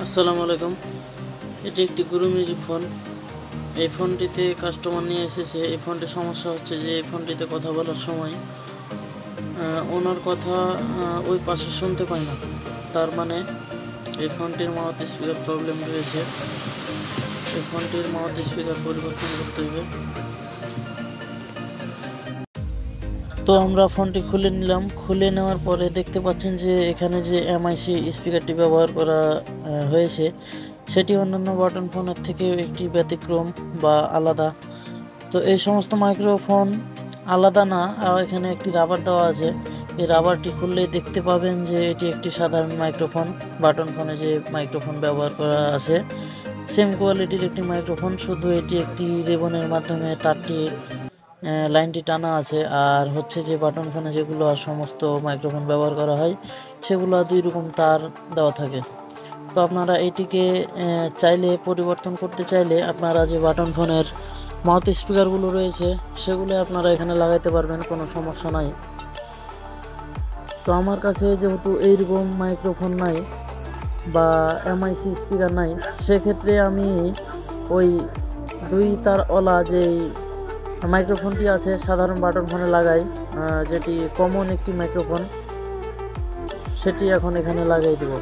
আসসালামু আলাইকুম। এটি একটি গুরু মিউজিক ফোন। এই ফোনটিতে কাস্টমার নিয়ে এসেছে। এই ফোনটির সমস্যা হচ্ছে যে এই ফোনটিতে কথা বলার সময় ওনার কথা ওই পাশে শুনতে পায় না। তার মানে এই ফোনটির মাউথ স্পিকার প্রবলেম রয়েছে। এই ফোনটির মাউথ স্পিকার পরিবর্তন করতে হবে। তো আমরা ফোনটি খুলে নিলাম। খুলে নেওয়ার পরে দেখতে পাচ্ছেন যে এখানে যে এমআইসি স্পিকারটি ব্যবহার করা হয়েছে সেটি অন্যান্য বাটন ফোনের থেকে একটি ব্যতিক্রম বা আলাদা। তো এই সমস্ত মাইক্রোফোন আলাদা না, এখানে একটি রাবার দেওয়া আছে। এই রাবারটি খুললেই দেখতে পাবেন যে এটি একটি সাধারণ মাইক্রোফোন। বাটন ফোনে যে মাইক্রোফোন ব্যবহার করা আছে সেম কোয়ালিটির একটি মাইক্রোফোন, শুধু এটি একটি রিবনের মাধ্যমে তারটি লাইনটি টানা আছে। আর হচ্ছে যে বাটন ফোনে যেগুলো সমস্ত মাইক্রোফোন ব্যবহার করা হয় সেগুলো 2 রকম তার দেওয়া থাকে। তো আপনারা এটিকে চাইলে পরিবর্তন করতে চাইলে আপনারা যে বাটন ফোনের মাউথ স্পিকারগুলো রয়েছে সেগুলো আপনারা এখানে লাগাইতে পারবেন, কোনো সমস্যা নাই। তো আমার কাছে যেহেতু এইরকম মাইক্রোফোন নাই বা এমআইসি স্পিকার নাই, সেক্ষেত্রে আমি ওই 2 তারওয়ালা যেই মাইক্রোফোনটি আছে সাধারণ বাটন ফোনে লাগাই, যেটি কমন একটি মাইক্রোফোন, সেটি এখন এখানে লাগাই দেব।